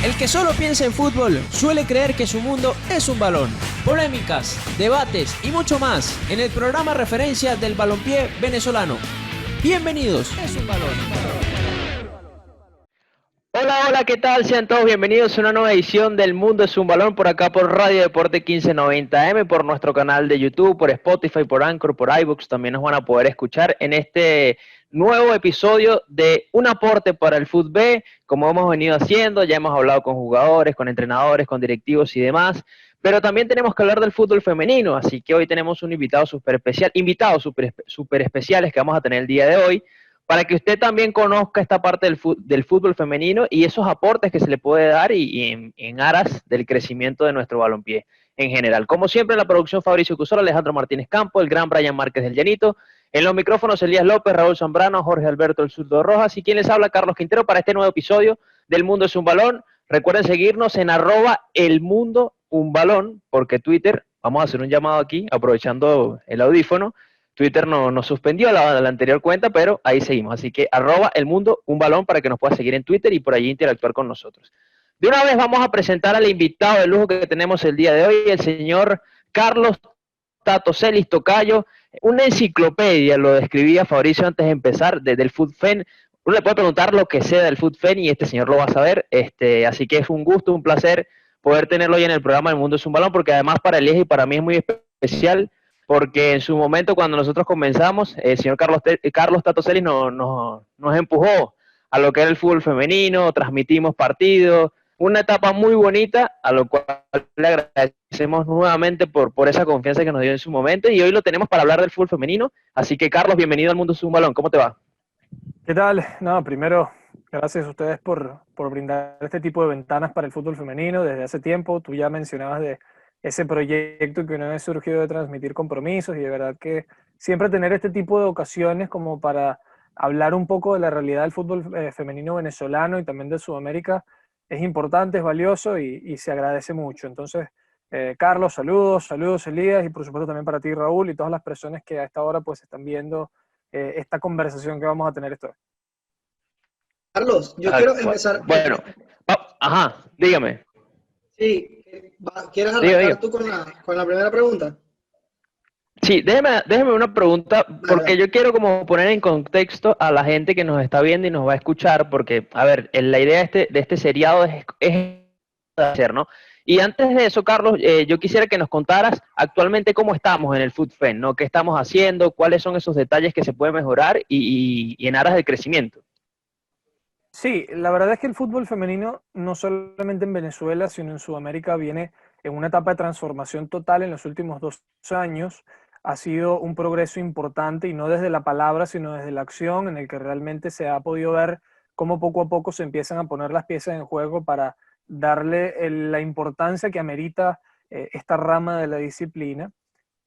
El que solo piensa en fútbol suele creer que su mundo es un balón. Polémicas, debates y mucho más en el programa referencia del balompié venezolano. Bienvenidos, es un balón. Hola, ¿qué tal? Sean todos bienvenidos a una nueva edición del Mundo es un Balón por acá por Radio Deporte 1590M, por nuestro canal de YouTube, por Spotify, por Anchor, por iVoox. También nos van a poder escuchar en este nuevo episodio de Un Aporte para el Fútbol, como hemos venido haciendo. Ya hemos hablado con jugadores, con entrenadores, con directivos y demás, pero también tenemos que hablar del fútbol femenino, así que hoy tenemos un invitado súper especial, invitados súper especiales que vamos a tener el día de hoy, para que usted también conozca esta parte del fútbol femenino y esos aportes que se le puede dar y en aras del crecimiento de nuestro balompié en general. Como siempre, en la producción Fabricio Cusoro, Alejandro Martínez Campo, el gran Brian Márquez del Llanito, en los micrófonos Elías López, Raúl Zambrano, Jorge Alberto El Zurdo Rojas y quien les habla, Carlos Quintero, para este nuevo episodio del Mundo es un Balón. Recuerden seguirnos en @elmundounbalón, porque Twitter, vamos a hacer un llamado aquí, aprovechando el audífono. Twitter nos suspendió la anterior cuenta, pero ahí seguimos. Así que @elmundounbalón para que nos pueda seguir en Twitter y por allí interactuar con nosotros. De una vez vamos a presentar al invitado de lujo que tenemos el día de hoy, el señor Carlos Tato Celis Tocayo, una enciclopedia, lo describía Fabricio antes de empezar, del FUTFEN. Uno le puede preguntar lo que sea del FUTFEN y este señor lo va a saber. Así que es un gusto, un placer poder tenerlo hoy en el programa El Mundo es un Balón, porque además para Elías y para mí es muy especial, porque en su momento cuando nosotros comenzamos, el señor Carlos Tato Celis nos empujó a lo que era el fútbol femenino, transmitimos partidos, una etapa muy bonita, a lo cual le agradecemos nuevamente por esa confianza que nos dio en su momento, y hoy lo tenemos para hablar del fútbol femenino. Así que Carlos, bienvenido al Mundo es un Balón, ¿cómo te va? ¿Qué tal? No, primero, gracias a ustedes por brindar este tipo de ventanas para el fútbol femenino desde hace tiempo. Tú ya mencionabas de ese proyecto que una vez surgió de transmitir compromisos y de verdad que siempre tener este tipo de ocasiones como para hablar un poco de la realidad del fútbol femenino venezolano y también de Sudamérica es importante, es valioso y se agradece mucho. Entonces, Carlos, saludos Elías y por supuesto también para ti Raúl y todas las personas que a esta hora pues están viendo esta conversación que vamos a tener esto. Carlos, yo quiero empezar. Bueno, ajá, dígame. Sí, ¿quieres arrancar Diga. tú con la primera pregunta? Sí, déjeme una pregunta, porque yo quiero como poner en contexto a la gente que nos está viendo y nos va a escuchar, porque, a ver, la idea de este seriado es hacer, ¿no? Y antes de eso, Carlos, yo quisiera que nos contaras actualmente cómo estamos en el FUTFEN, ¿no? ¿Qué estamos haciendo? ¿Cuáles son esos detalles que se pueden mejorar y en aras del crecimiento? Sí, la verdad es que el fútbol femenino, no solamente en Venezuela, sino en Sudamérica, viene en una etapa de transformación total en los últimos 2 años. Ha sido un progreso importante y no desde la palabra, sino desde la acción, en el que realmente se ha podido ver cómo poco a poco se empiezan a poner las piezas en juego para darle la importancia que amerita esta rama de la disciplina.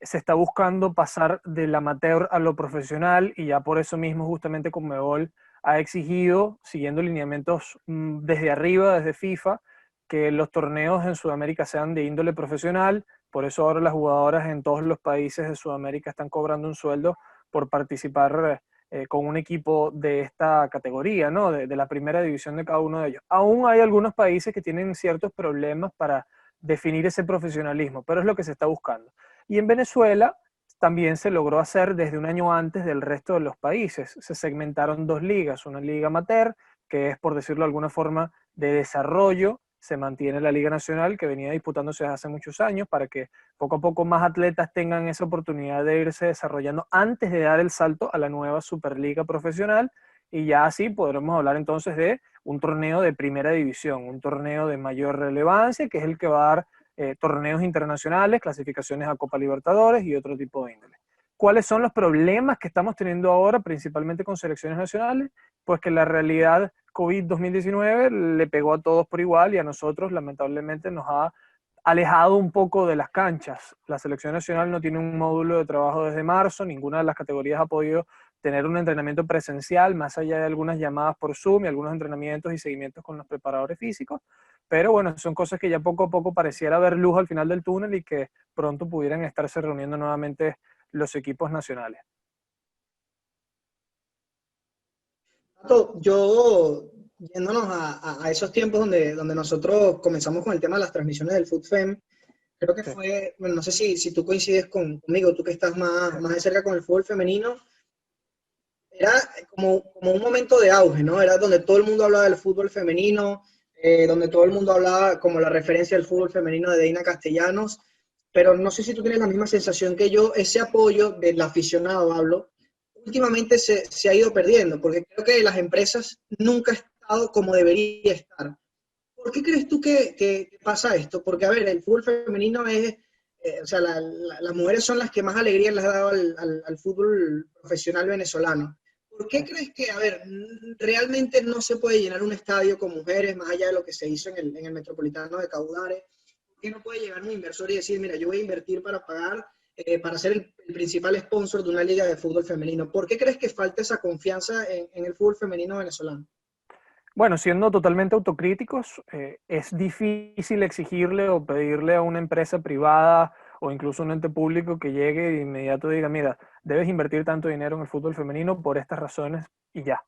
Se está buscando pasar del amateur a lo profesional y ya por eso mismo justamente Conmebol ha exigido, siguiendo lineamientos desde arriba, desde FIFA, que los torneos en Sudamérica sean de índole profesional. Por eso ahora las jugadoras en todos los países de Sudamérica están cobrando un sueldo por participar con un equipo de esta categoría, ¿no? De la primera división de cada uno de ellos. Aún hay algunos países que tienen ciertos problemas para definir ese profesionalismo, pero es lo que se está buscando. Y en Venezuela también se logró hacer desde un año antes del resto de los países. Se segmentaron 2 ligas, una liga amateur, que es, por decirlo de alguna forma, de desarrollo. Se mantiene la Liga Nacional, que venía disputándose desde hace muchos años, para que poco a poco más atletas tengan esa oportunidad de irse desarrollando antes de dar el salto a la nueva Superliga Profesional. Y ya así podremos hablar entonces de un torneo de primera división, un torneo de mayor relevancia, que es el que va a dar torneos internacionales, clasificaciones a Copa Libertadores y otro tipo de índole. ¿Cuáles son los problemas que estamos teniendo ahora, principalmente con selecciones nacionales? Pues que la realidad COVID-2019 le pegó a todos por igual y a nosotros lamentablemente nos ha alejado un poco de las canchas. La selección nacional no tiene un módulo de trabajo desde marzo, ninguna de las categorías ha podido tener un entrenamiento presencial, más allá de algunas llamadas por Zoom y algunos entrenamientos y seguimientos con los preparadores físicos. Pero bueno, son cosas que ya poco a poco pareciera ver luz al final del túnel y que pronto pudieran estarse reuniendo nuevamente los equipos nacionales. Yo yéndonos a esos tiempos donde nosotros comenzamos con el tema de las transmisiones del FUTFEM, creo que Sí. fue, bueno, no sé si tú coincides conmigo, tú que estás más de cerca con el fútbol femenino, era como un momento de auge, ¿no? Era donde todo el mundo hablaba del fútbol femenino, donde todo el mundo hablaba como la referencia del fútbol femenino de Deina Castellanos, pero no sé si tú tienes la misma sensación que yo, ese apoyo del aficionado, hablo, últimamente se ha ido perdiendo, porque creo que las empresas nunca ha estado como debería estar. ¿Por qué crees tú que pasa esto? Porque, a ver, el fútbol femenino es, o sea, las mujeres son las que más alegría les ha dado al fútbol profesional venezolano. ¿Por qué crees que, a ver, realmente no se puede llenar un estadio con mujeres más allá de lo que se hizo en el Metropolitano de Caudares? ¿Por qué no puede llegar un inversor y decir, mira, yo voy a invertir para pagar, para ser el principal sponsor de una liga de fútbol femenino? ¿Por qué crees que falta esa confianza en el fútbol femenino venezolano? Bueno, siendo totalmente autocríticos, es difícil exigirle o pedirle a una empresa privada o incluso un ente público que llegue y de inmediato diga, mira, debes invertir tanto dinero en el fútbol femenino por estas razones y ya.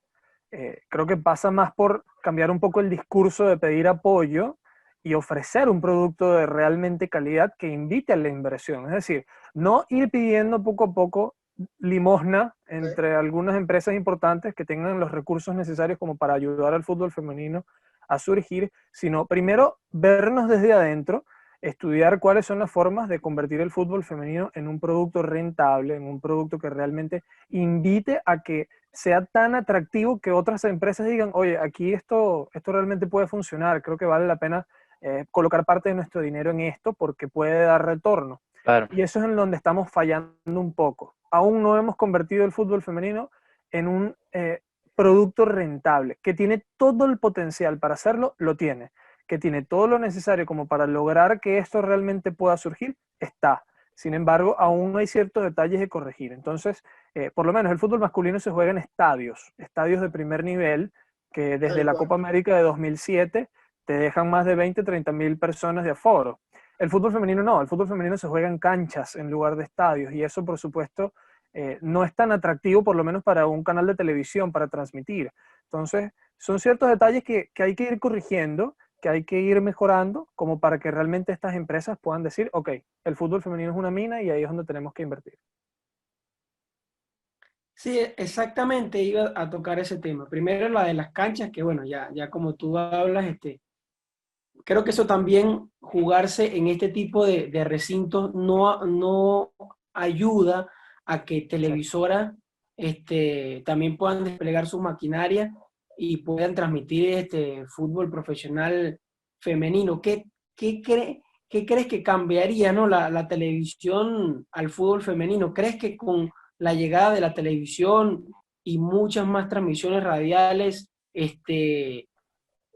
Creo que pasa más por cambiar un poco el discurso de pedir apoyo y ofrecer un producto de realmente calidad que invite a la inversión. Es decir, no ir pidiendo poco a poco limosna entre algunas empresas importantes que tengan los recursos necesarios como para ayudar al fútbol femenino a surgir, sino primero vernos desde adentro, estudiar cuáles son las formas de convertir el fútbol femenino en un producto rentable, en un producto que realmente invite a que sea tan atractivo que otras empresas digan, oye, aquí esto realmente puede funcionar, creo que vale la pena colocar parte de nuestro dinero en esto porque puede dar retorno. Claro. Y eso es en donde estamos fallando un poco. Aún no hemos convertido el fútbol femenino en un producto rentable, que tiene todo el potencial para hacerlo, lo tiene. Que tiene todo lo necesario como para lograr que esto realmente pueda surgir, está. Sin embargo, aún hay ciertos detalles de corregir. Entonces, por lo menos el fútbol masculino se juega en estadios de primer nivel, que desde la Copa América de 2007 te dejan más de 20, 30 mil personas de aforo. El fútbol femenino no, el fútbol femenino se juega en canchas en lugar de estadios y eso por supuesto no es tan atractivo por lo menos para un canal de televisión para transmitir. Entonces son ciertos detalles que hay que ir corrigiendo, que hay que ir mejorando como para que realmente estas empresas puedan decir, ok, el fútbol femenino es una mina y ahí es donde tenemos que invertir. Sí, exactamente, iba a tocar ese tema. Primero la de las canchas, que bueno, ya como tú hablas, creo que eso también, jugarse en este tipo de recintos, no ayuda a que televisoras también puedan desplegar sus maquinarias y puedan transmitir este fútbol profesional femenino. ¿Qué crees que cambiaría, ¿no? la televisión al fútbol femenino? ¿Crees que con la llegada de la televisión y muchas más transmisiones radiales,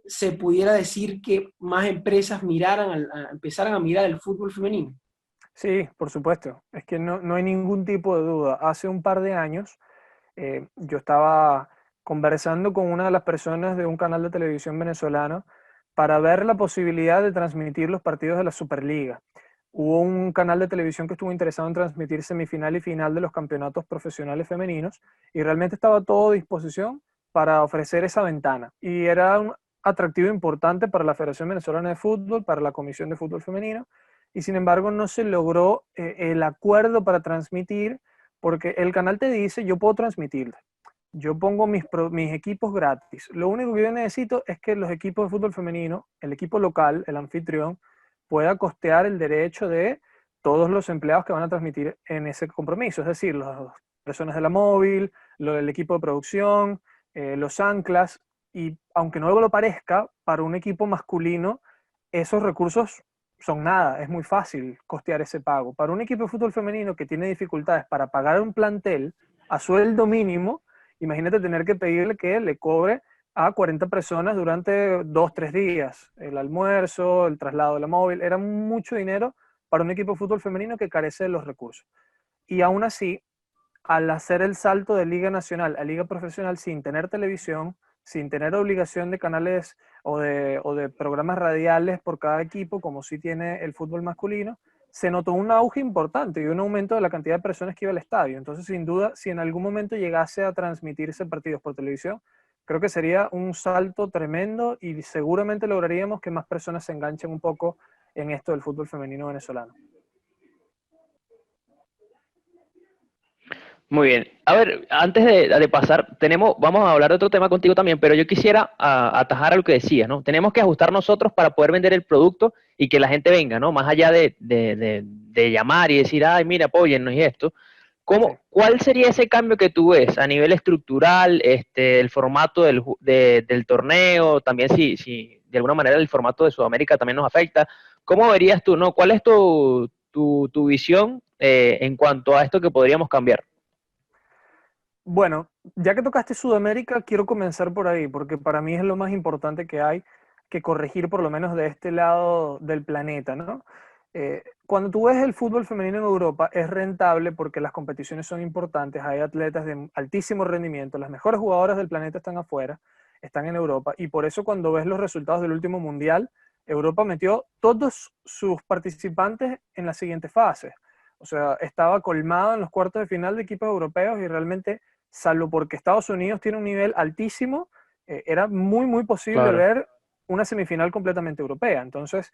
se pudiera decir que más empresas empezaran a mirar el fútbol femenino? Sí, por supuesto. Es que no hay ningún tipo de duda. Hace un par de años yo estaba conversando con una de las personas de un canal de televisión venezolano para ver la posibilidad de transmitir los partidos de la Superliga. Hubo un canal de televisión que estuvo interesado en transmitir semifinal y final de los campeonatos profesionales femeninos y realmente estaba todo a disposición para ofrecer esa ventana. Y era un atractivo importante para la Federación Venezolana de Fútbol, para la Comisión de Fútbol Femenino, y sin embargo no se logró el acuerdo para transmitir, porque el canal te dice, yo puedo transmitir, yo pongo mis equipos gratis, lo único que yo necesito es que los equipos de fútbol femenino, el equipo local, el anfitrión, pueda costear el derecho de todos los empleados que van a transmitir en ese compromiso, es decir, las personas de la móvil, el equipo de producción, los anclas, y aunque no lo parezca, para un equipo masculino esos recursos son nada, es muy fácil costear ese pago. Para un equipo de fútbol femenino que tiene dificultades para pagar un plantel a sueldo mínimo, imagínate tener que pedirle que le cobre a 40 personas durante 2, 3 días. El almuerzo, el traslado de la móvil, era mucho dinero para un equipo de fútbol femenino que carece de los recursos. Y aún así, al hacer el salto de Liga Nacional a Liga Profesional sin tener televisión, sin tener obligación de canales o de programas radiales por cada equipo, como sí tiene el fútbol masculino, se notó un auge importante y un aumento de la cantidad de personas que iba al estadio. Entonces, sin duda, si en algún momento llegase a transmitirse partidos por televisión, Creo que sería un salto tremendo y seguramente lograríamos que más personas se enganchen un poco en esto del fútbol femenino venezolano. Muy bien. A ver, antes de pasar, vamos a hablar de otro tema contigo también, pero yo quisiera atajar a lo que decías, ¿no? Tenemos que ajustar nosotros para poder vender el producto y que la gente venga, ¿no? Más allá de llamar y decir, ay, mira, apóyennos y esto. Sí. ¿Cuál sería ese cambio que tú ves a nivel estructural, el formato del torneo, también si de alguna manera el formato de Sudamérica también nos afecta? ¿Cómo verías tú, no? ¿Cuál es tu visión en cuanto a esto que podríamos cambiar? Bueno, ya que tocaste Sudamérica, quiero comenzar por ahí, porque para mí es lo más importante que hay que corregir, por lo menos de este lado del planeta, ¿no? Cuando tú ves el fútbol femenino en Europa, es rentable porque las competiciones son importantes, hay atletas de altísimo rendimiento, las mejores jugadoras del planeta están afuera, están en Europa, y por eso cuando ves los resultados del último mundial, Europa metió todos sus participantes en las siguientes fases. O sea, estaba colmado en los cuartos de final de equipos europeos y realmente, salvo porque Estados Unidos tiene un nivel altísimo, era muy posible Claro. ver una semifinal completamente europea. Entonces,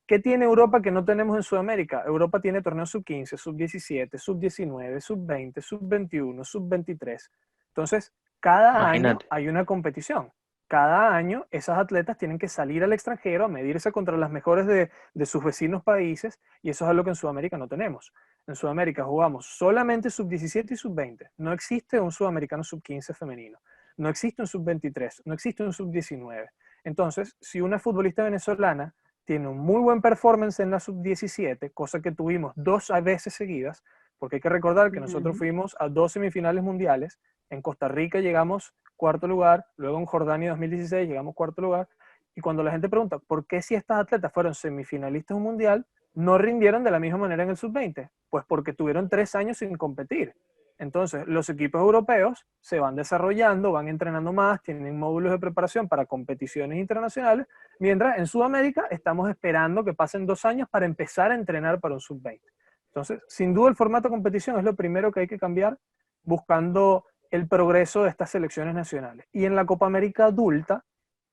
¿qué tiene Europa que no tenemos en Sudamérica? Europa tiene torneos sub-15, sub-17, sub-19, sub-20, sub-21, sub-23. Entonces, cada año Imagínate. hay una competición. Cada año esas atletas tienen que salir al extranjero a medirse contra las mejores de sus vecinos países y eso es algo que en Sudamérica no tenemos. En Sudamérica jugamos solamente sub-17 y sub-20. No existe un sudamericano sub-15 femenino. No existe un sub-23. No existe un sub-19. Entonces, si una futbolista venezolana tiene un muy buen performance en la sub-17, cosa que tuvimos 2 veces seguidas, porque hay que recordar que nosotros fuimos a 2 semifinales mundiales, en Costa Rica llegamos cuarto lugar, luego en Jordania 2016 llegamos cuarto lugar, y cuando la gente pregunta por qué si estas atletas fueron semifinalistas de un mundial, no rindieron de la misma manera en el sub-20, pues porque tuvieron 3 años sin competir. Entonces, los equipos europeos se van desarrollando, van entrenando más, tienen módulos de preparación para competiciones internacionales, mientras en Sudamérica estamos esperando que pasen 2 años para empezar a entrenar para un sub-20. Entonces, sin duda el formato de competición es lo primero que hay que cambiar, buscando el progreso de estas selecciones nacionales. Y en la Copa América adulta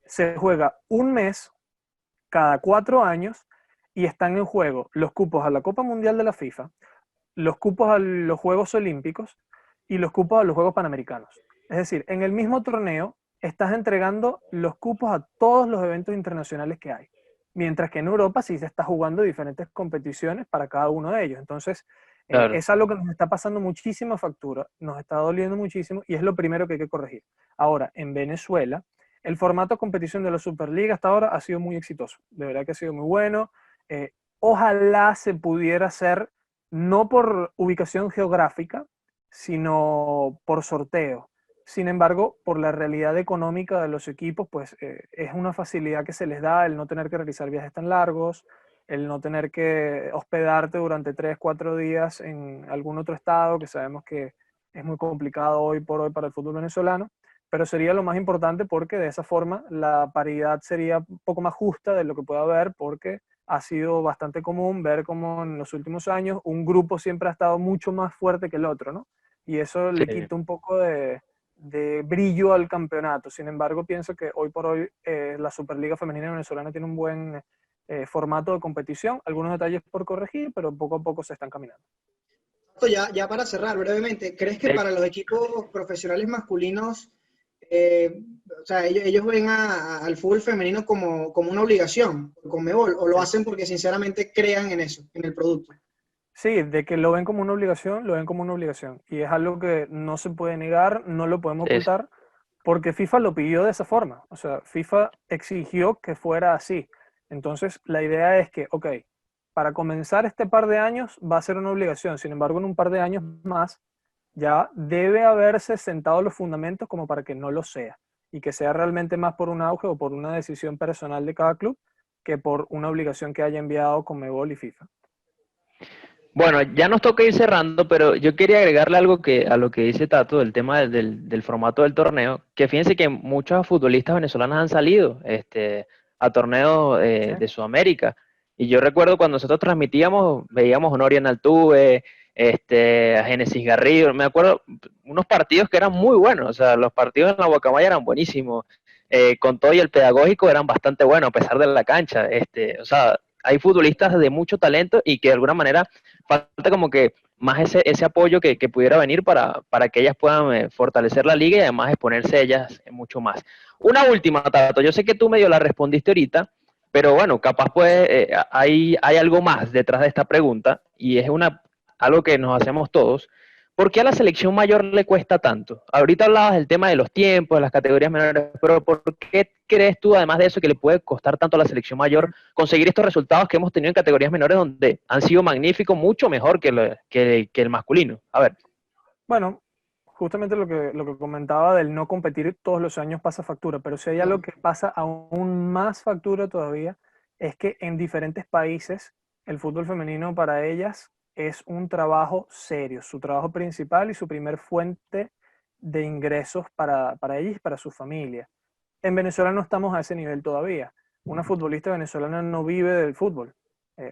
se juega un mes cada 4 años y están en juego los cupos a la Copa Mundial de la FIFA, los cupos a los Juegos Olímpicos y los cupos a los Juegos Panamericanos. Es decir, en el mismo torneo estás entregando los cupos a todos los eventos internacionales que hay. Mientras que en Europa sí se está jugando diferentes competiciones para cada uno de ellos. Entonces, Claro. es algo que nos está pasando muchísima factura, nos está doliendo muchísimo y es lo primero que hay que corregir. Ahora, en Venezuela, el formato de competición de la Superliga hasta ahora ha sido muy exitoso. De verdad que ha sido muy bueno. Ojalá se pudiera hacer no por ubicación geográfica, sino por sorteo. Sin embargo, por la realidad económica de los equipos, pues es una facilidad que se les da el no tener que realizar viajes tan largos, el no tener que hospedarte durante 3, 4 días en algún otro estado, que sabemos que es muy complicado hoy por hoy para el fútbol venezolano, pero sería lo más importante porque de esa forma la paridad sería un poco más justa de lo que pueda haber, porque ha sido bastante común ver cómo en los últimos años un grupo siempre ha estado mucho más fuerte que el otro, ¿no? Y eso Sí. le quita un poco de brillo al campeonato. Sin embargo, pienso que hoy por hoy la Superliga Femenina Venezolana tiene un buen formato de competición, algunos detalles por corregir, pero poco a poco se están caminando. Ya para cerrar brevemente, ¿crees que Sí. para los equipos profesionales masculinos, o sea, ellos ven al fútbol femenino como una obligación, con Conmebol, o lo hacen porque sinceramente crean en eso, en el producto? Sí, de que lo ven como una obligación, lo ven como una obligación. Y es algo que no se puede negar, no lo podemos Sí. ocultar, porque FIFA lo pidió de esa forma. O sea, FIFA exigió que fuera así. Entonces, la idea es que, ok, para comenzar este par de años va a ser una obligación. Sin embargo, en un par de años más ya debe haberse sentado los fundamentos como para que no lo sea. Y que sea realmente más por un auge o por una decisión personal de cada club que por una obligación que haya enviado Conmebol y FIFA. Bueno, ya nos toca ir cerrando, pero yo quería agregarle algo a lo que dice Tato, del tema del formato del torneo, que fíjense que muchos futbolistas venezolanos han salido a torneos ¿Sí? de Sudamérica. Y yo recuerdo cuando nosotros transmitíamos, veíamos a Honor en Altuve, a Génesis Garrido, me acuerdo unos partidos que eran muy buenos, o sea, los partidos en la Guacamaya eran buenísimos, con todo y el pedagógico eran bastante buenos a pesar de la cancha, o sea, hay futbolistas de mucho talento y que de alguna manera falta como que más ese apoyo que pudiera venir para que ellas puedan fortalecer la liga y además exponerse ellas mucho más. Una última, Tato, yo sé que tú medio la respondiste ahorita, pero bueno, capaz pues hay algo más detrás de esta pregunta y es algo que nos hacemos todos. ¿Por qué a la selección mayor le cuesta tanto? Ahorita hablabas del tema de los tiempos, de las categorías menores, pero ¿por qué crees tú, además de eso, que le puede costar tanto a la selección mayor conseguir estos resultados que hemos tenido en categorías menores donde han sido magníficos, mucho mejor que el masculino? A ver. Bueno, justamente lo que comentaba del no competir todos los años pasa factura, pero si hay algo que pasa aún más factura todavía, es que en diferentes países el fútbol femenino para ellas es un trabajo serio, su trabajo principal y su primer fuente de ingresos para ellas y para su familia. En Venezuela no estamos a ese nivel todavía. Una futbolista venezolana no vive del fútbol.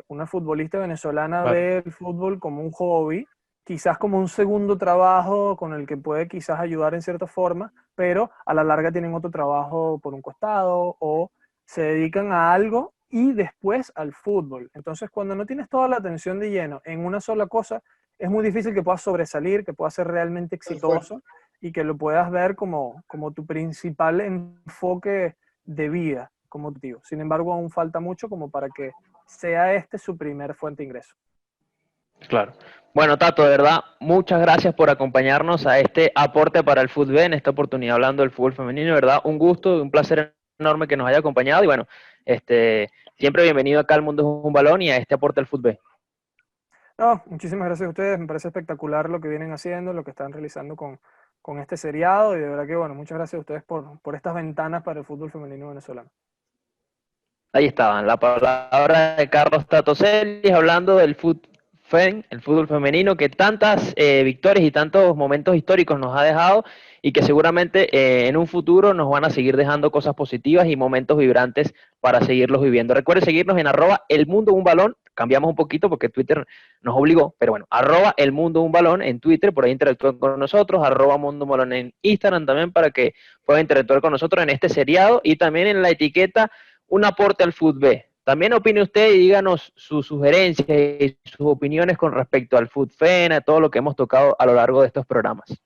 Una futbolista venezolana Claro. ve el fútbol como un hobby, quizás como un segundo trabajo con el que puede quizás ayudar en cierta forma, pero a la larga tienen otro trabajo por un costado o se dedican a algo y después al fútbol. Entonces, cuando no tienes toda la atención de lleno en una sola cosa, es muy difícil que puedas sobresalir, que puedas ser realmente exitoso y que lo puedas ver como tu principal enfoque de vida como objetivo. Sin embargo, aún falta mucho como para que sea este su primer fuente de ingreso. Claro. Bueno, Tato, de verdad, muchas gracias por acompañarnos a este aporte para el fútbol, en esta oportunidad hablando del fútbol femenino, de verdad, un gusto, un placer enorme que nos haya acompañado y bueno, siempre bienvenido acá al Mundo es un Balón y a este aporte al fútbol. No, muchísimas gracias a ustedes, me parece espectacular lo que vienen haciendo, lo que están realizando con este seriado y de verdad que bueno, muchas gracias a ustedes por estas ventanas para el fútbol femenino venezolano. Ahí estaban, la palabra de Carlos Tato Celis hablando del el fútbol femenino que tantas victorias y tantos momentos históricos nos ha dejado y que seguramente en un futuro nos van a seguir dejando cosas positivas y momentos vibrantes para seguirlos viviendo. Recuerden seguirnos en @elmundounbalón, cambiamos un poquito porque Twitter nos obligó, pero bueno, @elmundounbalón en Twitter, por ahí interactúen con nosotros, @mundounbalón en Instagram también para que puedan interactuar con nosotros en este seriado y también en la etiqueta un aporte al fútbol. También opine usted y díganos sus sugerencias y sus opiniones con respecto al fútbol, a todo lo que hemos tocado a lo largo de estos programas.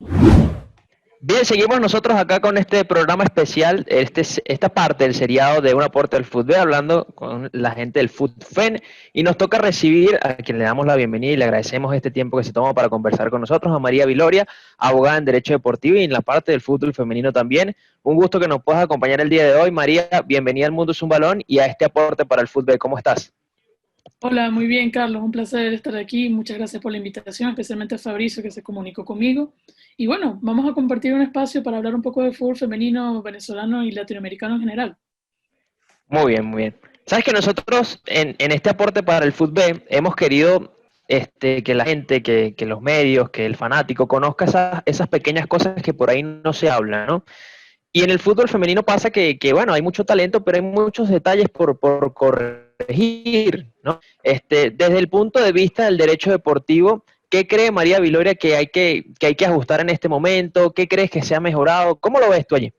Bien, seguimos nosotros acá con este programa especial, esta parte del seriado de Un Aporte al Fútbol, hablando con la gente del Fútbol, y nos toca recibir a quien le damos la bienvenida y le agradecemos este tiempo que se toma para conversar con nosotros, a María Viloria, abogada en Derecho Deportivo y en la parte del fútbol femenino también. Un gusto que nos puedas acompañar el día de hoy. María, bienvenida al Mundo es un Balón y a este aporte para el fútbol. ¿Cómo estás? Hola, muy bien, Carlos. Un placer estar aquí. Muchas gracias por la invitación, especialmente a Fabricio que se comunicó conmigo. Y bueno, vamos a compartir un espacio para hablar un poco de fútbol femenino, venezolano y latinoamericano en general. Muy bien, muy bien. Sabes que nosotros en este aporte para el fútbol hemos querido que la gente, que los medios, que el fanático conozca esas pequeñas cosas que por ahí no se hablan, ¿no? Y en el fútbol femenino pasa bueno, hay mucho talento, pero hay muchos detalles por corregir, ¿no? Desde el punto de vista del derecho deportivo, ¿qué cree María Viloria que hay que ajustar en este momento? ¿Qué crees que se ha mejorado? ¿Cómo lo ves tú allí?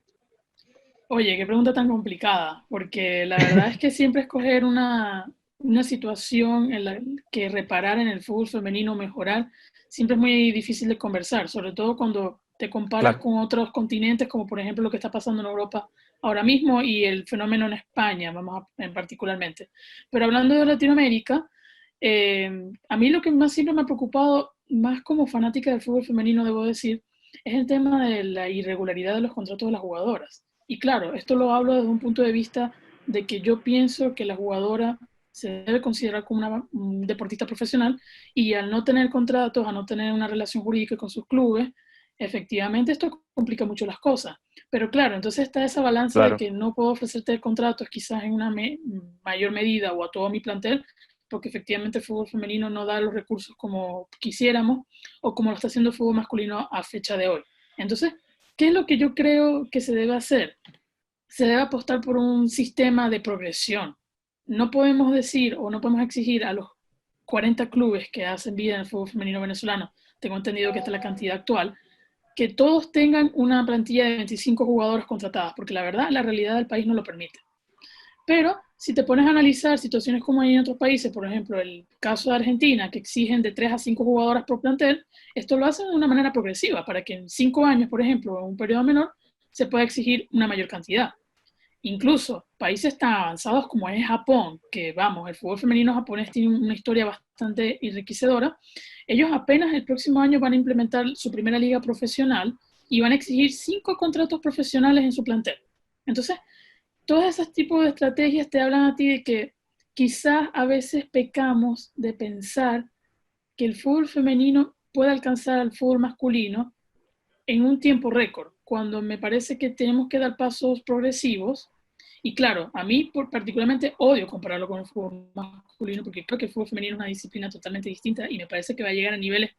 Oye, qué pregunta tan complicada, porque la verdad es que siempre escoger una situación en la que reparar en el fútbol femenino, mejorar, siempre es muy difícil de conversar, sobre todo cuando te comparas con otros continentes, como por ejemplo lo que está pasando en Europa ahora mismo y el fenómeno en España, en particularmente. Pero hablando de Latinoamérica, a mí lo que más siempre me ha preocupado, más como fanática del fútbol femenino, debo decir, es el tema de la irregularidad de los contratos de las jugadoras. Y claro, esto lo hablo desde un punto de vista de que yo pienso que la jugadora se debe considerar como un deportista profesional y al no tener contratos, a no tener una relación jurídica con sus clubes, efectivamente esto complica mucho las cosas. Pero claro, entonces está esa balanza de que no puedo ofrecerte contratos quizás en una mayor medida o a todo mi plantel, porque efectivamente el fútbol femenino no da los recursos como quisiéramos o como lo está haciendo el fútbol masculino a fecha de hoy. Entonces, ¿qué es lo que yo creo que se debe hacer? Se debe apostar por un sistema de progresión. No podemos decir o no podemos exigir a los 40 clubes que hacen vida en el fútbol femenino venezolano, tengo entendido que esta es la cantidad actual, que todos tengan una plantilla de 25 jugadoras contratadas, porque la verdad, la realidad del país no lo permite. Pero si te pones a analizar situaciones como hay en otros países, por ejemplo, el caso de Argentina, que exigen de 3 a 5 jugadoras por plantel, esto lo hacen de una manera progresiva, para que en 5 años, por ejemplo, o en un periodo menor, se pueda exigir una mayor cantidad. Incluso países tan avanzados como es Japón, que vamos, el fútbol femenino japonés tiene una historia bastante enriquecedora, ellos apenas el próximo año van a implementar su primera liga profesional y van a exigir 5 contratos profesionales en su plantel. Entonces, todos esos tipos de estrategias te hablan a ti de que quizás a veces pecamos de pensar que el fútbol femenino puede alcanzar al fútbol masculino en un tiempo récord, cuando me parece que tenemos que dar pasos progresivos. Y claro, a mí particularmente odio compararlo con el fútbol masculino, porque creo que el fútbol femenino es una disciplina totalmente distinta y me parece que va a llegar a niveles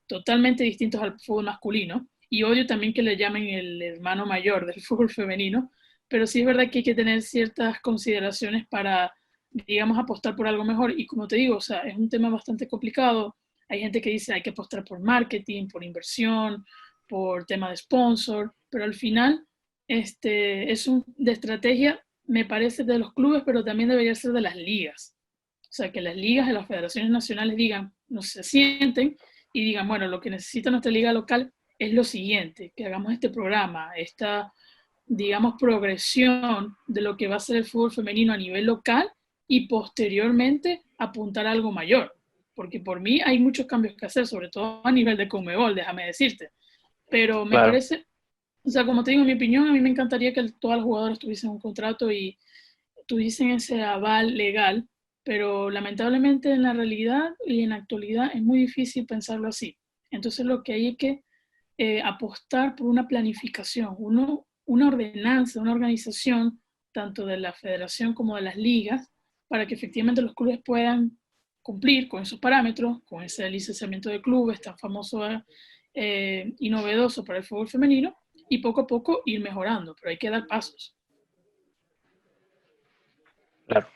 totalmente distintos al fútbol masculino. Y odio también que le llamen el hermano mayor del fútbol femenino, pero sí es verdad que hay que tener ciertas consideraciones para, digamos, apostar por algo mejor. Y como te digo, o sea, es un tema bastante complicado. Hay gente que dice hay que apostar por marketing, por inversión, por tema de sponsor, pero al final es de estrategia, me parece, de los clubes, pero también debería ser de las ligas. O sea, que las ligas y las federaciones nacionales digan, no se sienten y digan, bueno, lo que necesita nuestra liga local es lo siguiente, que hagamos este programa, esta, digamos, progresión de lo que va a ser el fútbol femenino a nivel local y posteriormente apuntar a algo mayor. Porque por mí hay muchos cambios que hacer, sobre todo a nivel de Conmebol, déjame decirte. Pero me Claro. parece, o sea, como te digo, en mi opinión, a mí me encantaría que todas las jugadoras tuviesen un contrato y tuviesen ese aval legal, pero lamentablemente en la realidad y en la actualidad es muy difícil pensarlo así. Entonces lo que hay que apostar por una planificación, una ordenanza, una organización, tanto de la federación como de las ligas, para que efectivamente los clubes puedan cumplir con esos parámetros, con ese licenciamiento de clubes tan famoso y novedoso para el fútbol femenino, y poco a poco ir mejorando, pero hay que dar pasos. Claro.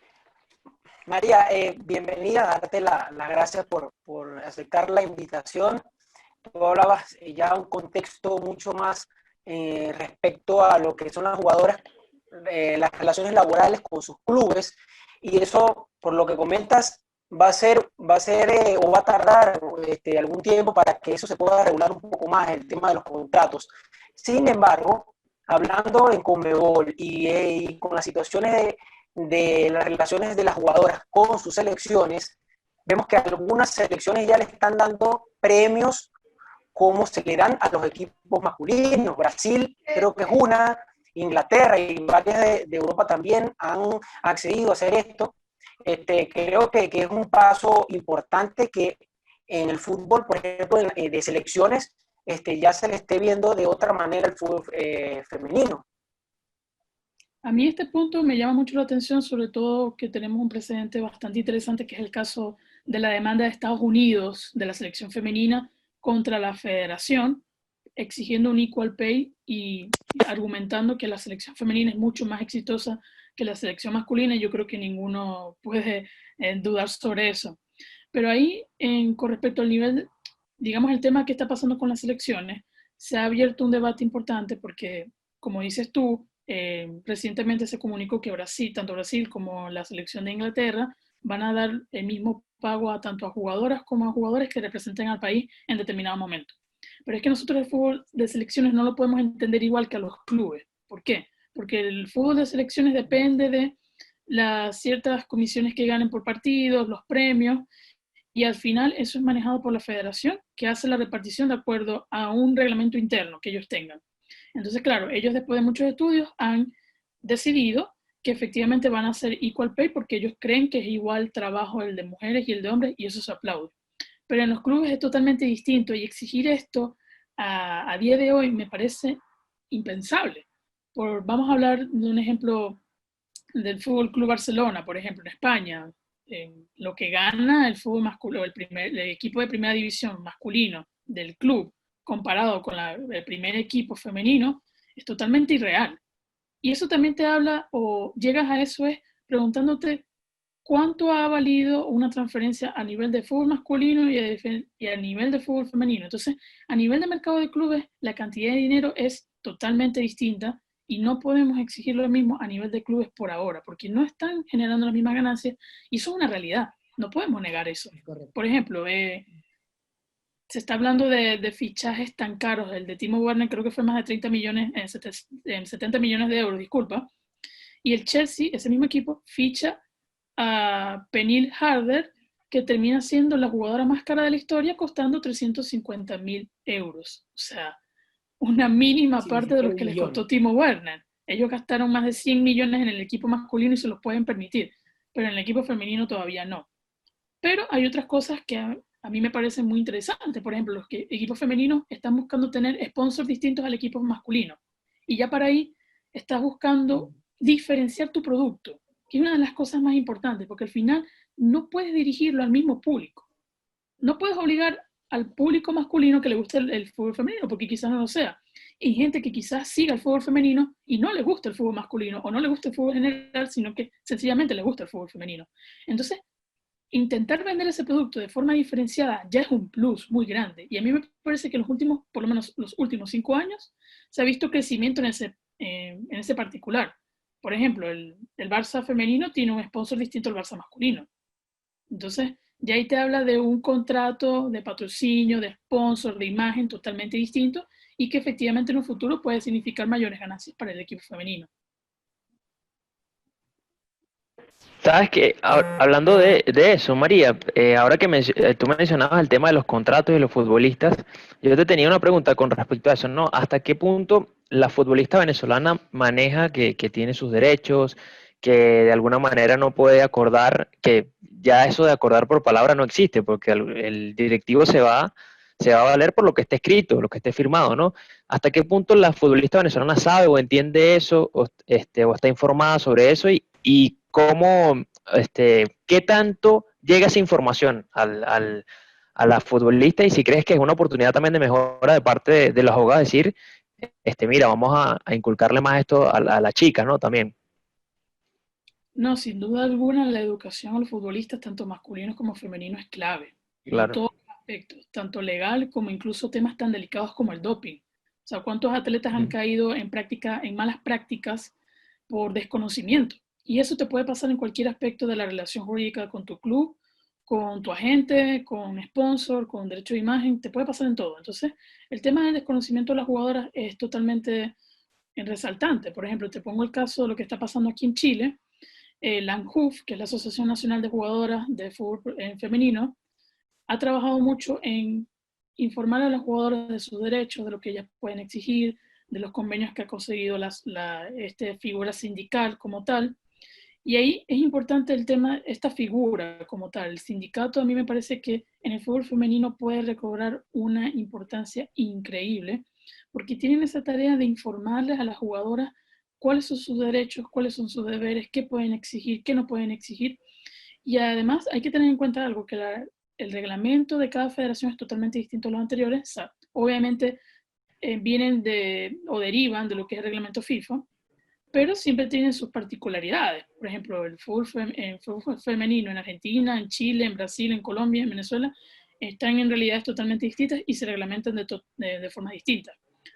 María, bienvenida, darte las gracias por aceptar la invitación. Tú hablabas ya un contexto mucho más respecto a lo que son las jugadoras, las relaciones laborales con sus clubes, y eso, por lo que comentas, va a ser o va a tardar algún tiempo para que eso se pueda regular un poco más, el tema de los contratos. Sin embargo, hablando en Conmebol y con las situaciones de las relaciones de las jugadoras con sus selecciones, vemos que algunas selecciones ya le están dando premios como se le dan a los equipos masculinos. Brasil creo que es una, Inglaterra y varias de Europa también han accedido a hacer esto. Creo que es un paso importante que en el fútbol, por ejemplo, de selecciones, ya se le esté viendo de otra manera el fútbol femenino. A mí este punto me llama mucho la atención, sobre todo que tenemos un precedente bastante interesante, que es el caso de la demanda de Estados Unidos de la selección femenina contra la federación, exigiendo un equal pay y argumentando que la selección femenina es mucho más exitosa que la selección masculina, y yo creo que ninguno puede dudar sobre eso. Pero ahí, con respecto al nivel, digamos, el tema que está pasando con las selecciones, se ha abierto un debate importante porque, como dices tú, recientemente se comunicó que Brasil, tanto Brasil como la selección de Inglaterra, van a dar el mismo pago a tanto a jugadoras como a jugadores que representen al país en determinado momento. Pero es que nosotros el fútbol de selecciones no lo podemos entender igual que a los clubes. ¿Por qué? Porque el fútbol de selecciones depende de las ciertas comisiones que ganen por partidos, los premios, y al final eso es manejado por la federación, que hace la repartición de acuerdo a un reglamento interno que ellos tengan. Entonces, claro, ellos después de muchos estudios han decidido que efectivamente van a hacer equal pay porque ellos creen que es igual trabajo el de mujeres y el de hombres, y eso se aplaude. Pero en los clubes es totalmente distinto, y exigir esto a día de hoy me parece impensable. Vamos a hablar de un ejemplo del Fútbol Club Barcelona, por ejemplo, en España. Lo que gana el fútbol masculino, el equipo de primera división masculino del club comparado con el primer equipo femenino, es totalmente irreal. Y eso también te habla, o llegas a eso es preguntándote ¿cuánto ha valido una transferencia a nivel de fútbol masculino y a nivel de fútbol femenino? Entonces, a nivel de mercado de clubes, la cantidad de dinero es totalmente distinta y no podemos exigir lo mismo a nivel de clubes por ahora, porque no están generando las mismas ganancias y eso es una realidad. No podemos negar eso. Por ejemplo, se está hablando de fichajes tan caros. El de Timo Werner creo que fue más de 30 millones, 70 millones de euros, disculpa. Y el Chelsea, ese mismo equipo, ficha a Pernille Harder, que termina siendo la jugadora más cara de la historia, costando 350.000 euros. O sea, una mínima parte de lo que les costó Timo Werner. Ellos gastaron más de 100 millones en el equipo masculino y se los pueden permitir, pero en el equipo femenino todavía no. Pero hay otras cosas que a mí me parecen muy interesantes. Por ejemplo, los equipos femeninos están buscando tener sponsors distintos al equipo masculino. Y ya para ahí estás buscando diferenciar tu producto, que es una de las cosas más importantes, porque al final no puedes dirigirlo al mismo público. No puedes obligar al público masculino que le guste el fútbol femenino, porque quizás no lo sea. Y gente que quizás siga el fútbol femenino y no le gusta el fútbol masculino, o no le gusta el fútbol general, sino que sencillamente le gusta el fútbol femenino. Entonces, intentar vender ese producto de forma diferenciada ya es un plus muy grande. Y a mí me parece que por lo menos los últimos 5 años, se ha visto crecimiento en ese particular. Por ejemplo, el Barça femenino tiene un sponsor distinto al Barça masculino. Entonces, ya ahí te habla de un contrato de patrocinio, de sponsor, de imagen totalmente distinto y que efectivamente en un futuro puede significar mayores ganancias para el equipo femenino. Sabes que hablando de eso, María, ahora que tú mencionabas el tema de los contratos y los futbolistas, yo te tenía una pregunta con respecto a eso, ¿no? ¿Hasta qué punto la futbolista venezolana maneja que tiene sus derechos, que de alguna manera no puede acordar, que ya eso de acordar por palabra no existe, porque el directivo se va a valer por lo que esté escrito, lo que esté firmado, ¿no? ¿Hasta qué punto la futbolista venezolana sabe o entiende eso, o está informada sobre eso y cómo, qué tanto llega esa información a la futbolista y si crees que es una oportunidad también de mejora de parte de los abogados, decir, mira, vamos a inculcarle más esto a la chica, ¿no? También. No, sin duda alguna la educación a los futbolistas, tanto masculinos como femeninos, es clave. Claro. En todos los aspectos, tanto legal como incluso temas tan delicados como el doping. O sea, ¿cuántos atletas han caído en malas prácticas por desconocimiento? Y eso te puede pasar en cualquier aspecto de la relación jurídica con tu club, con tu agente, con sponsor, con derecho de imagen, te puede pasar en todo. Entonces, el tema del desconocimiento de las jugadoras es totalmente resaltante. Por ejemplo, te pongo el caso de lo que está pasando aquí en Chile. La ANJUF, que es la Asociación Nacional de Jugadoras de Fútbol Femenino, ha trabajado mucho en informar a las jugadoras de sus derechos, de lo que ellas pueden exigir, de los convenios que ha conseguido esta figura sindical como tal. Y ahí es importante el tema, esta figura como tal. El sindicato a mí me parece que en el fútbol femenino puede recobrar una importancia increíble, porque tienen esa tarea de informarles a las jugadoras cuáles son sus derechos, cuáles son sus deberes, qué pueden exigir, qué no pueden exigir. Y además hay que tener en cuenta algo, que el reglamento de cada federación es totalmente distinto a los anteriores. O sea, obviamente vienen o derivan de lo que es el reglamento FIFA, pero siempre tienen sus particularidades. Por ejemplo, el fútbol femenino en Argentina, en Chile, en Brasil, en Colombia, en Venezuela, están en realidades totalmente distintas y se reglamentan de formas distintas.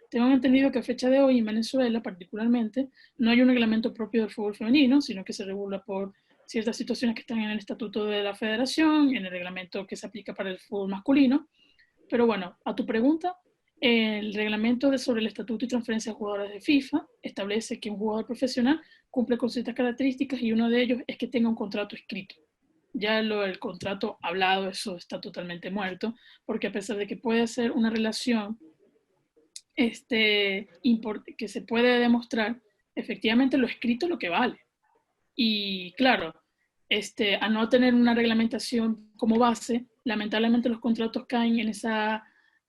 Tengo entendido que a fecha de hoy en Venezuela particularmente no hay un reglamento propio del fútbol femenino, sino que se regula por ciertas situaciones que están en el estatuto de la federación, en el reglamento que se aplica para el fútbol masculino. Pero bueno, a tu pregunta, el reglamento sobre el estatuto y transferencia de jugadores de FIFA establece que un jugador profesional cumple con ciertas características y uno de ellos es que tenga un contrato escrito. Ya el contrato hablado, eso está totalmente muerto, porque a pesar de que puede ser una relación que se puede demostrar, efectivamente lo escrito es lo que vale. Y claro, a no tener una reglamentación como base, lamentablemente los contratos caen en esa,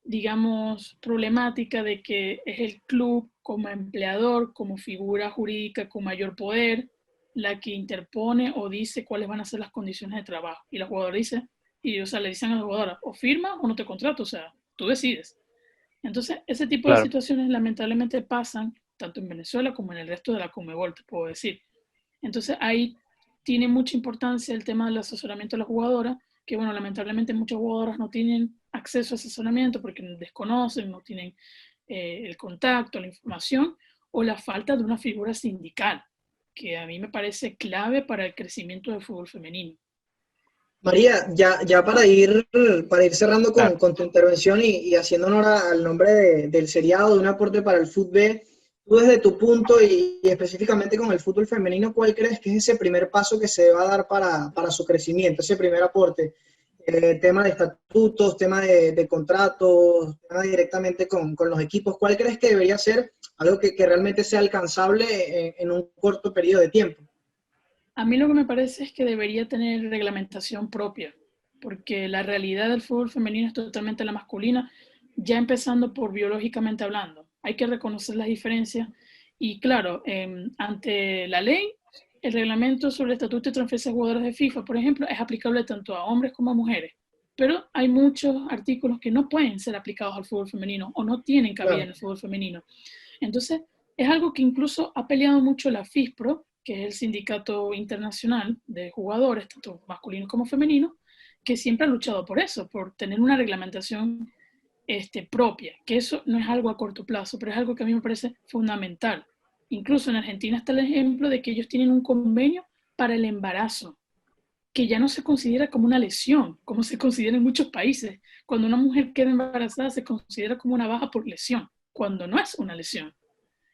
digamos, problemática de que es el club como empleador, como figura jurídica con mayor poder, la que interpone o dice cuáles van a ser las condiciones de trabajo. Y la jugadora dice, le dicen a la jugadora, o firma o no te contrato, o sea, tú decides. Entonces, ese tipo de situaciones lamentablemente pasan tanto en Venezuela como en el resto de la Conmebol, te puedo decir. Entonces, hay tiene mucha importancia el tema del asesoramiento de las jugadoras, que bueno, lamentablemente muchas jugadoras no tienen acceso a asesoramiento porque desconocen, no tienen el contacto, la información, o la falta de una figura sindical, que a mí me parece clave para el crecimiento del fútbol femenino. María, ya para ir cerrando Claro. con tu intervención y haciendo honor al nombre del seriado de Un aporte para el fútbol, tú desde tu punto y específicamente con el fútbol femenino, ¿cuál crees que es ese primer paso que se va a dar para su crecimiento, ese primer aporte? Tema de estatutos, tema de contratos, tema directamente con los equipos, ¿cuál crees que debería ser algo que realmente sea alcanzable en un corto periodo de tiempo? A mí lo que me parece es que debería tener reglamentación propia, porque la realidad del fútbol femenino es totalmente la masculina, ya empezando por biológicamente hablando. Hay que reconocer las diferencias y claro, ante la ley, el reglamento sobre el estatuto de transferencia de jugadores de FIFA, por ejemplo, es aplicable tanto a hombres como a mujeres, pero hay muchos artículos que no pueden ser aplicados al fútbol femenino o no tienen cabida Claro. en el fútbol femenino. Entonces, es algo que incluso ha peleado mucho la FISPRO, que es el sindicato internacional de jugadores, tanto masculinos como femeninos, que siempre ha luchado por eso, por tener una reglamentación propia, que eso no es algo a corto plazo, pero es algo que a mí me parece fundamental. Incluso en Argentina está el ejemplo de que ellos tienen un convenio para el embarazo, que ya no se considera como una lesión, como se considera en muchos países. Cuando una mujer queda embarazada se considera como una baja por lesión, cuando no es una lesión.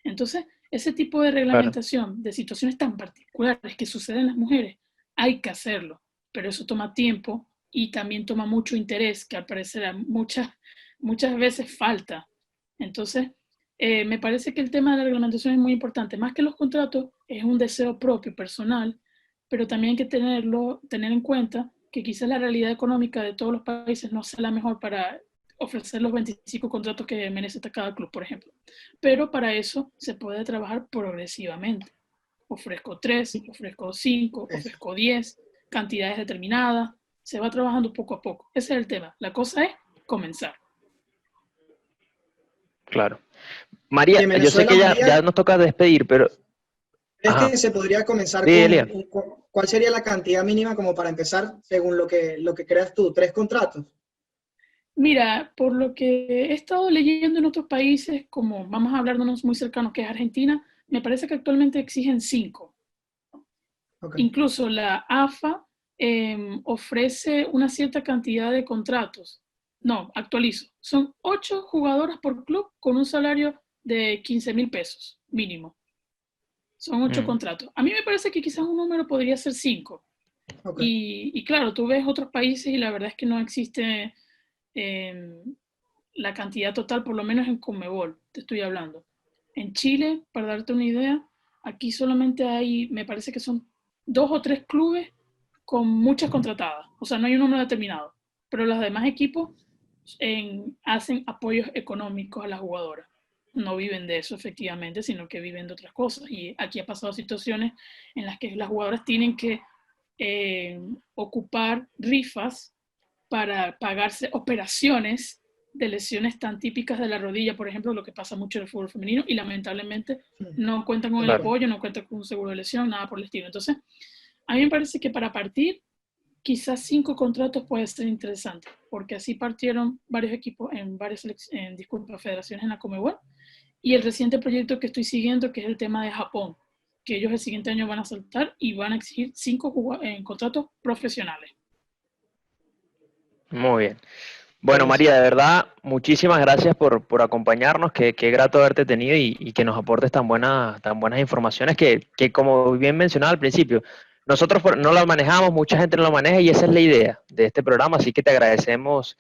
Entonces, ese tipo de reglamentación de situaciones tan particulares que suceden en las mujeres, hay que hacerlo, pero eso toma tiempo y también toma mucho interés, que al parecer a muchas veces falta. Entonces, me parece que el tema de la reglamentación es muy importante. Más que los contratos, es un deseo propio, personal, pero también hay que tener en cuenta que quizás la realidad económica de todos los países no sea la mejor para ofrecer los 25 contratos que merece cada club, por ejemplo. Pero para eso se puede trabajar progresivamente. Ofrezco 3, ofrezco 5, ofrezco 10, cantidades determinadas. Se va trabajando poco a poco. Ese es el tema. La cosa es comenzar. Claro. Y María, en yo sé Venezuela, que ya María, nos toca despedir, pero... ¿crees Ajá. que se podría comenzar Sí, Elia. cuál sería la cantidad mínima como para empezar, según lo que creas tú? ¿3 contratos? Mira, por lo que he estado leyendo en otros países, como vamos a hablar de unos muy cercanos que es Argentina, me parece que actualmente exigen 5. Okay. Incluso la AFA ofrece una cierta cantidad de contratos. No, actualizo. Son 8 jugadoras por club con un salario de 15.000 pesos mínimo. Son 8 contratos. A mí me parece que quizás un número podría ser 5. Okay. Y claro, tú ves otros países y la verdad es que no existe la cantidad total, por lo menos en Conmebol, te estoy hablando. En Chile, para darte una idea, aquí solamente hay, me parece que son 2 o 3 clubes con muchas contratadas. O sea, no hay un número determinado. Pero los demás equipos hacen apoyos económicos a las jugadoras. No viven de eso efectivamente, sino que viven de otras cosas. Y aquí ha pasado situaciones en las que las jugadoras tienen que ocupar rifas para pagarse operaciones de lesiones tan típicas de la rodilla, por ejemplo, lo que pasa mucho en el fútbol femenino, y lamentablemente no cuentan con el apoyo, no cuentan con un seguro de lesión, nada por el estilo. Entonces, a mí me parece que para partir, quizás 5 contratos puede ser interesante, porque así partieron varios equipos en varias federaciones en la Conmebol, y el reciente proyecto que estoy siguiendo, que es el tema de Japón, que ellos el siguiente año van a saltar y van a exigir 5 contratos profesionales. Muy bien. Bueno, María, de verdad, muchísimas gracias por acompañarnos. Qué grato haberte tenido y que nos aportes tan buenas informaciones que, como bien mencionaba al principio, nosotros no lo manejamos, mucha gente no lo maneja y esa es la idea de este programa. Así que te agradecemos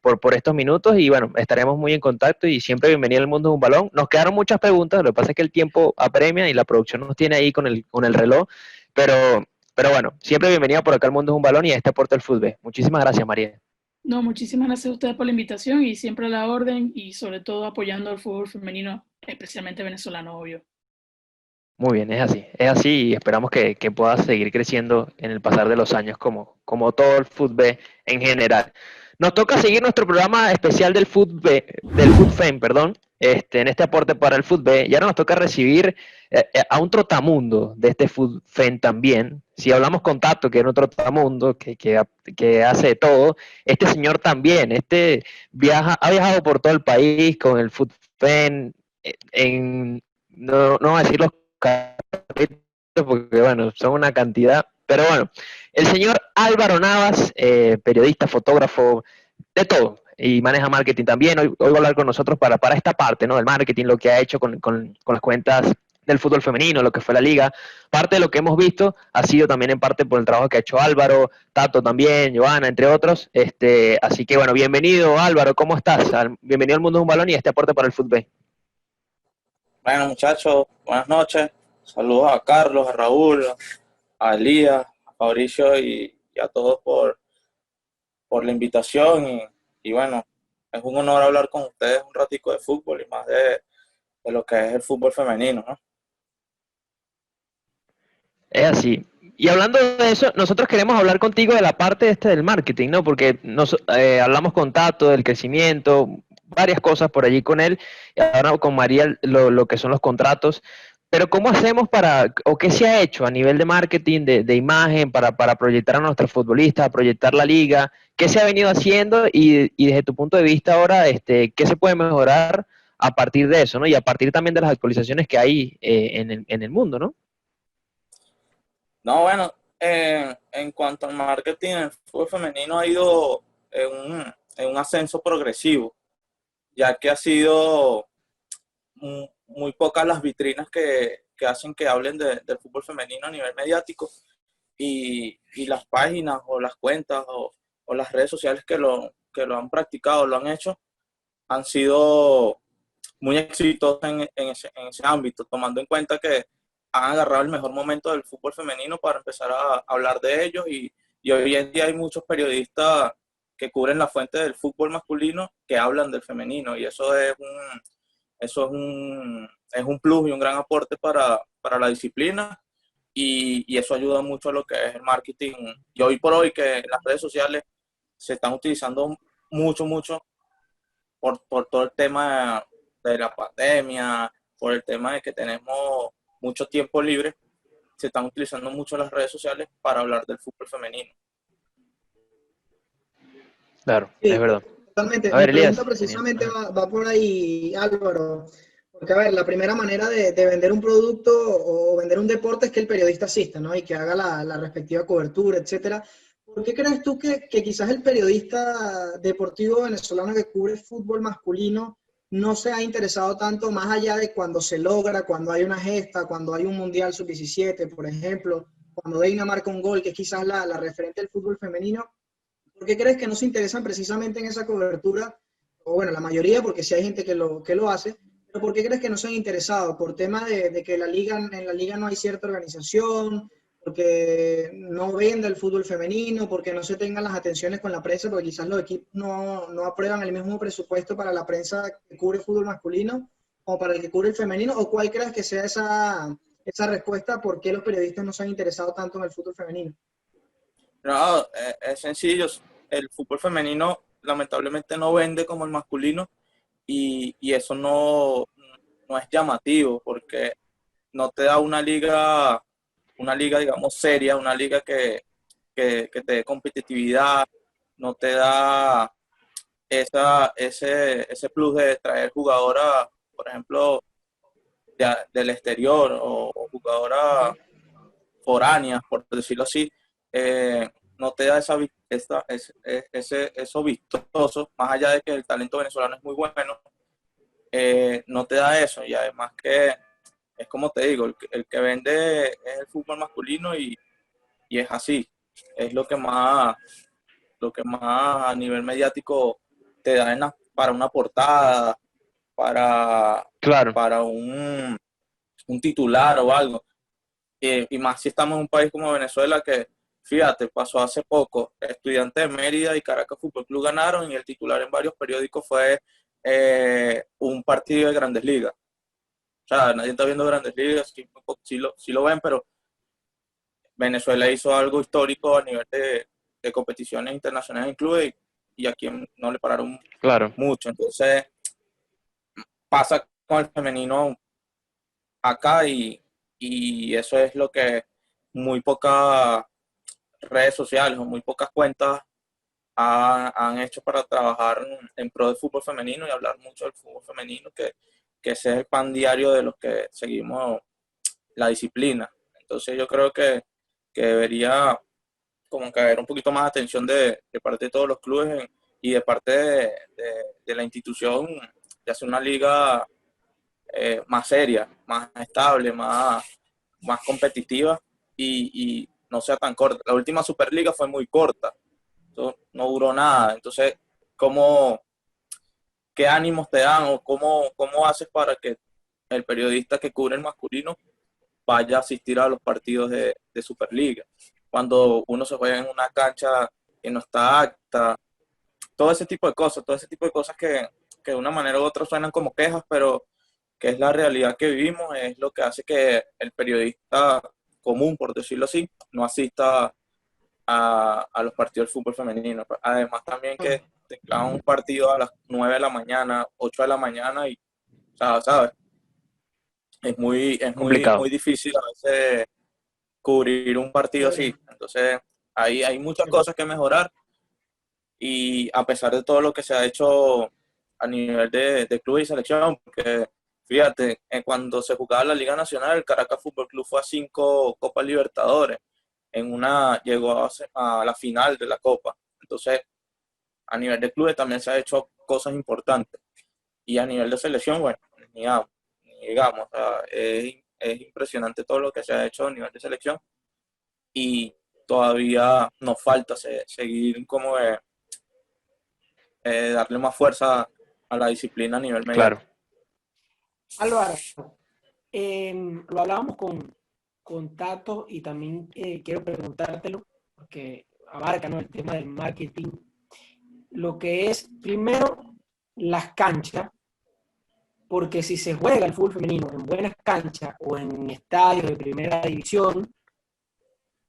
por estos minutos y bueno, estaremos muy en contacto y siempre bienvenido al Mundo de un Balón. Nos quedaron muchas preguntas, lo que pasa es que el tiempo apremia y la producción nos tiene ahí con el reloj, pero bueno, siempre bienvenida por acá al Mundo es un Balón y a este aporte del fútbol. Muchísimas gracias, María. No, muchísimas gracias a ustedes por la invitación y siempre a la orden y sobre todo apoyando al fútbol femenino, especialmente venezolano, obvio. Muy bien, es así y esperamos que pueda seguir creciendo en el pasar de los años como todo el fútbol en general. Nos toca seguir nuestro programa especial del Food Fame, perdón, en este aporte para el Food y ahora nos toca recibir a un trotamundo de este Food Fame también. Si hablamos con Tato, que es un trotamundo, que hace de todo, este señor también, ha viajado por todo el país con el Food Fame, no voy a decir los capítulos porque bueno, son una cantidad, pero bueno, el señor Álvaro Navas, periodista, fotógrafo, de todo, y maneja marketing también. Hoy va a hablar con nosotros para esta parte, ¿no? Del marketing, lo que ha hecho con las cuentas del fútbol femenino, lo que fue la liga. Parte de lo que hemos visto ha sido también en parte por el trabajo que ha hecho Álvaro, Tato también, Joana, entre otros. Así que bueno, bienvenido Álvaro, ¿cómo estás? Bienvenido al Mundo de un Balón y este aporte para el fútbol. Bueno, muchachos, buenas noches. Saludos a Carlos, a Raúl, a Elías, a Fabricio y a todos por la invitación. Y bueno, es un honor hablar con ustedes un ratico de fútbol y más de lo que es el fútbol femenino, ¿no? Es así. Y hablando de eso, nosotros queremos hablar contigo de la parte del marketing, ¿no? Porque hablamos con Tato del crecimiento, varias cosas por allí con él, y ahora con María lo que son los contratos. Pero ¿cómo hacemos o qué se ha hecho a nivel de marketing, de imagen, para proyectar a nuestros futbolistas, proyectar la liga? ¿Qué se ha venido haciendo? Y desde tu punto de vista ahora, ¿qué se puede mejorar a partir de eso, ¿no? Y a partir también de las actualizaciones que hay en el mundo, ¿no? No, bueno, en cuanto al marketing, el fútbol femenino ha ido en un ascenso progresivo, ya que ha sido muy pocas las vitrinas que hacen que hablen del fútbol femenino a nivel mediático y las páginas o las cuentas o las redes sociales que lo han practicado, lo han hecho, han sido muy exitosas en ese ámbito, tomando en cuenta que han agarrado el mejor momento del fútbol femenino para empezar a hablar de ellos y hoy en día hay muchos periodistas que cubren la fuente del fútbol masculino que hablan del femenino y eso es un plus y un gran aporte para la disciplina y eso ayuda mucho a lo que es el marketing. Y hoy por hoy que las redes sociales se están utilizando mucho por todo el tema de la pandemia, por el tema de que tenemos mucho tiempo libre, se están utilizando mucho las redes sociales para hablar del fútbol femenino. Claro, Sí, es verdad. totalmente. A Mi ver, Elías. pregunta precisamente va por ahí, Álvaro. Porque, a ver, la primera manera de vender un producto o vender un deporte es que el periodista asista, ¿no? Y que haga la respectiva cobertura, etcétera. ¿Por qué crees tú que quizás el periodista deportivo venezolano que cubre fútbol masculino no se ha interesado tanto más allá de cuando se logra, cuando hay una gesta, cuando hay un Mundial Sub-17, por ejemplo, cuando Deina marca un gol, que es quizás la referente del fútbol femenino? ¿Por qué crees que no se interesan precisamente en esa cobertura? O bueno, la mayoría, porque sí hay gente que lo hace, pero ¿por qué crees que no se han interesado? ¿Por tema de que en la liga no hay cierta organización? ¿Porque no vende el fútbol femenino? ¿Porque no se tengan las atenciones con la prensa? Porque quizás los equipos no aprueban el mismo presupuesto para la prensa que cubre el fútbol masculino o para el que cubre el femenino. ¿O cuál crees que sea esa respuesta? ¿Por qué los periodistas no se han interesado tanto en el fútbol femenino? No, es sencillo. El fútbol femenino lamentablemente no vende como el masculino y eso no es llamativo porque no te da una liga, digamos, seria, una liga que te dé competitividad, no te da ese plus de traer jugadoras, por ejemplo, del exterior o jugadoras foráneas, por decirlo así, no te da eso vistoso, más allá de que el talento venezolano es muy bueno, no te da eso. Y además que es como te digo, el que vende es el fútbol masculino y es así. Es lo que más a nivel mediático te da para una portada, Claro. para un titular o algo. Y más si estamos en un país como Venezuela que, fíjate, pasó hace poco, Estudiantes de Mérida y Caracas Fútbol Club ganaron y el titular en varios periódicos fue un partido de Grandes Ligas. O sea, nadie está viendo Grandes Ligas, sí lo ven, pero Venezuela hizo algo histórico a nivel de competiciones internacionales en clubes y a quien no le pararon Claro, mucho. Entonces pasa con el femenino acá y eso es lo que muy pocas redes sociales o muy pocas cuentas han hecho para trabajar en pro del fútbol femenino y hablar mucho del fútbol femenino, que ese es el pan diario de los que seguimos la disciplina. Entonces yo creo que debería como que haber un poquito más de atención de parte de todos los clubes y de parte de la institución de hacer una liga más seria, más estable, más competitiva y no sea tan corta. La última Superliga fue muy corta, no duró nada. Entonces, ¿qué ánimos te dan o cómo haces para que el periodista que cubre el masculino vaya a asistir a los partidos de Superliga? Cuando uno se juega en una cancha que no está apta, todo ese tipo de cosas que de una manera u otra suenan como quejas, pero que es la realidad que vivimos, es lo que hace que el periodista común, por decirlo así, no asista a los partidos del fútbol femenino. Además también que te clavan un partido a las 9 de la mañana, 8 de la mañana y, ¿sabes? complicado. Muy difícil a veces cubrir un partido así. Entonces, hay muchas cosas que mejorar y a pesar de todo lo que se ha hecho a nivel de club y selección, porque fíjate, cuando se jugaba la Liga Nacional, el Caracas Fútbol Club fue a 5 Copas Libertadores, en una llegó a la final de la Copa. Entonces, a nivel de clubes también se ha hecho cosas importantes. Y a nivel de selección, bueno, ni digamos, o sea, es impresionante todo lo que se ha hecho a nivel de selección y todavía nos falta seguir como darle más fuerza a la disciplina a nivel Claro. mediático. Álvaro, lo hablábamos con Tato y también quiero preguntártelo porque abarca, ¿no?, el tema del marketing. Lo que es, primero, las canchas, porque si se juega el fútbol femenino en buenas canchas o en estadios de primera división,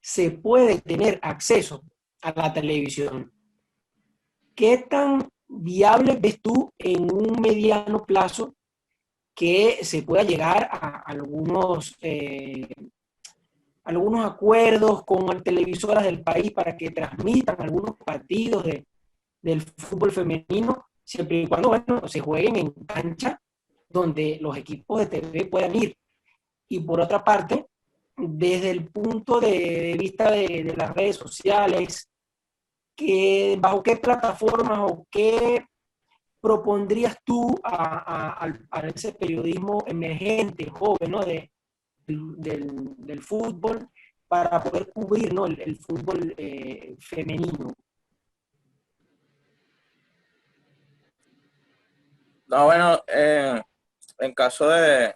se puede tener acceso a la televisión. ¿Qué tan viable ves tú en un mediano plazo que se pueda llegar a algunos acuerdos con televisoras del país para que transmitan algunos partidos del fútbol femenino, siempre y cuando, bueno, se jueguen en cancha donde los equipos de TV puedan ir? Y por otra parte, desde el punto de vista de las redes sociales, ¿bajo qué plataformas o qué propondrías tú a ese periodismo emergente, joven, ¿no?, del fútbol para poder cubrir, ¿no?, el fútbol femenino? No, bueno, en caso de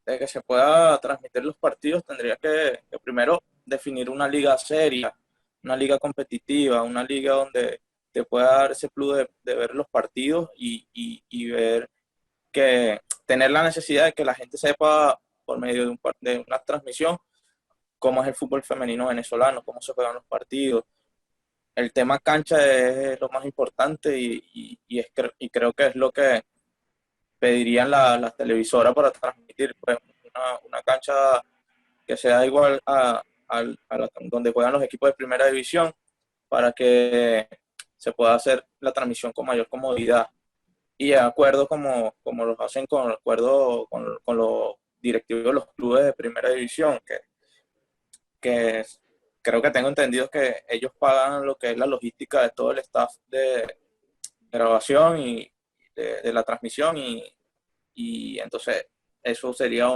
que se pueda transmitir los partidos, tendría que primero definir una liga seria, una liga competitiva, una liga donde te pueda dar ese plus de ver los partidos y ver que tener la necesidad de que la gente sepa por medio de una transmisión cómo es el fútbol femenino venezolano, cómo se juegan los partidos. El tema cancha es lo más importante y creo que es lo que pedirían las televisoras para transmitir, pues, una cancha que sea igual donde juegan los equipos de primera división para que se pueda hacer la transmisión con mayor comodidad y de acuerdo como los hacen con el acuerdo con los directivos de los clubes de primera división, que creo que tengo entendido que ellos pagan lo que es la logística de todo el staff de grabación y de la transmisión y entonces eso sería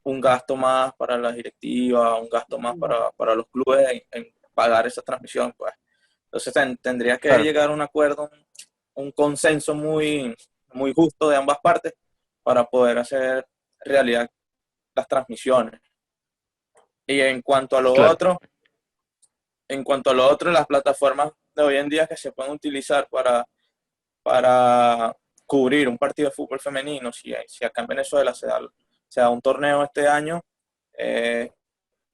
un gasto más para la directiva, un gasto más para los clubes en pagar esa transmisión, pues. Entonces tendría que Claro. llegar a un acuerdo, un consenso muy justo de ambas partes para poder hacer realidad las transmisiones. Y Claro. en cuanto a lo otro, las plataformas de hoy en día que se pueden utilizar para cubrir un partido de fútbol femenino, si acá en Venezuela se da un torneo este año,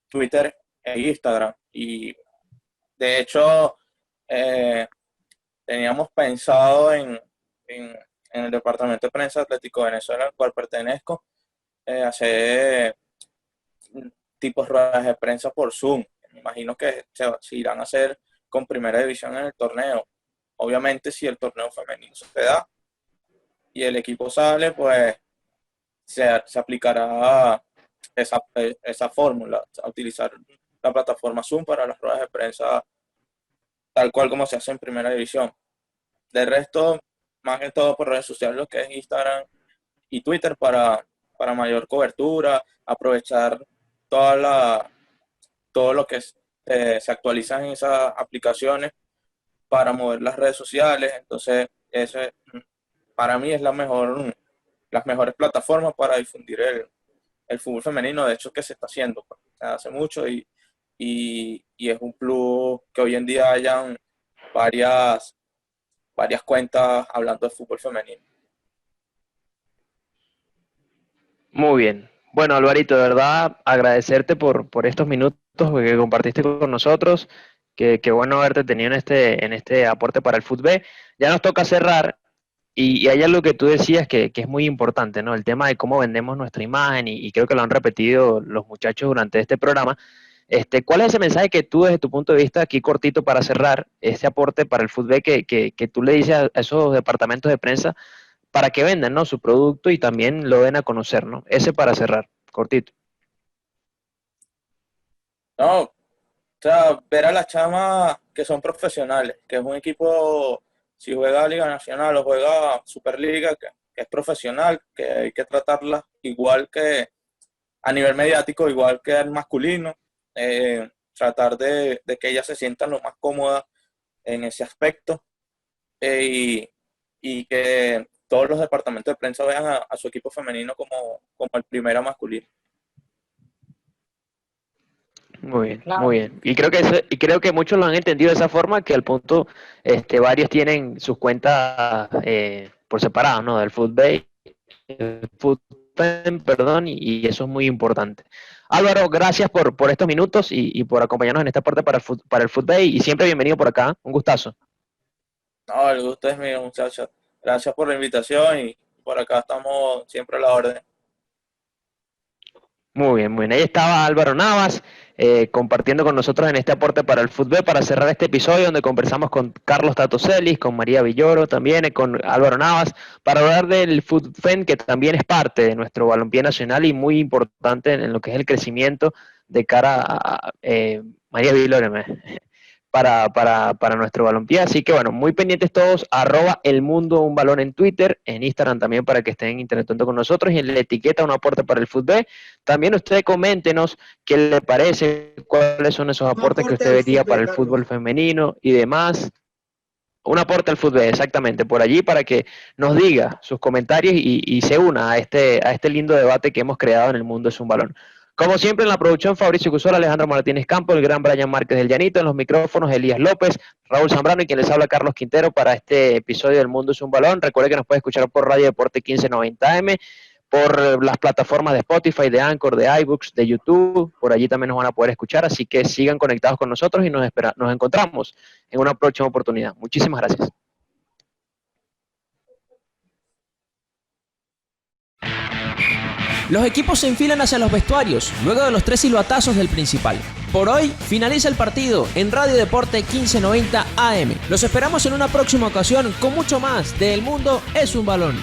Twitter e Instagram. Y de hecho, teníamos pensado en el departamento de prensa Atlético Venezuela, al cual pertenezco, hacer tipos ruedas de prensa por Zoom. Me imagino que se irán a hacer con primera división en el torneo. Obviamente, si el torneo femenino se da y el equipo sale, pues se aplicará esa fórmula, a utilizar la plataforma Zoom para las ruedas de prensa tal cual como se hace en primera división. De resto, más que todo por redes sociales, lo que es Instagram y Twitter para mayor cobertura, aprovechar todo lo que se actualiza en esas aplicaciones para mover las redes sociales. Entonces, eso para mí es las mejores plataformas para difundir el fútbol femenino. De hecho, que se está haciendo hace mucho y es un plus que hoy en día hayan varias cuentas hablando de fútbol femenino. Muy bien. Bueno, Alvarito, de verdad agradecerte por estos minutos que compartiste con nosotros. Qué bueno haberte tenido en este aporte para el fútbol. Ya nos toca cerrar y hay algo que tú decías que es muy importante, ¿no? El tema de cómo vendemos nuestra imagen y creo que lo han repetido los muchachos durante este programa. ¿Cuál es ese mensaje que tú, desde tu punto de vista, aquí cortito para cerrar, ese aporte para el fútbol que tú le dices a esos departamentos de prensa para que vendan, ¿no?, su producto y también lo den a conocer, ¿no? Ese para cerrar, cortito. No, o sea, ver a las chamas que son profesionales, que es un equipo, si juega Liga Nacional o juega Superliga, que es profesional, que hay que tratarlas igual que a nivel mediático, igual que el masculino. Tratar de que ellas se sientan lo más cómodas en ese aspecto, y que todos los departamentos de prensa vean a su equipo femenino como el primero masculino. Muy bien, Claro. muy bien. Y creo que muchos lo han entendido de esa forma, que al punto varios tienen sus cuentas por separado, ¿no? Del fútbol, perdón, y eso es muy importante. Álvaro, gracias por estos minutos y por acompañarnos en esta parte para el fútbol, y siempre bienvenido por acá, un gustazo. No, el gusto es mío, muchachos. Gracias por la invitación y por acá estamos siempre a la orden. Muy bien, muy bien. Ahí estaba Álvaro Navas compartiendo con nosotros en este aporte para el fútbol para cerrar este episodio donde conversamos con Carlos Tatocelis, con María Villoro también, con Álvaro Navas, para hablar del fútbol que también es parte de nuestro balompié nacional y muy importante en lo que es el crecimiento de cara a María Villoro para nuestro balompié. Así que bueno, muy pendientes todos, @elmundounbalón en Twitter, en Instagram también para que estén interactuando con nosotros, y en la etiqueta Un Aporte para el Fútbol. También usted coméntenos qué le parece, cuáles son esos aportes que usted vería para el fútbol femenino y demás. Un aporte al fútbol, exactamente, por allí, para que nos diga sus comentarios y se una a este lindo debate que hemos creado en El Mundo es un Balón. Como siempre, en la producción, Fabricio Cusol, Alejandro Martínez Campo, el gran Brian Márquez del Llanito, en los micrófonos, Elías López, Raúl Zambrano y quien les habla, Carlos Quintero, para este episodio del Mundo es un Balón. Recuerde que nos puede escuchar por Radio Deporte 1590M, por las plataformas de Spotify, de Anchor, de iBooks, de YouTube, por allí también nos van a poder escuchar, así que sigan conectados con nosotros y nos encontramos en una próxima oportunidad. Muchísimas gracias. Los equipos se enfilan hacia los vestuarios, luego de los 3 silbatazos del principal. Por hoy, finaliza el partido en Radio Deporte 1590 AM. Los esperamos en una próxima ocasión con mucho más de El Mundo es un Balón.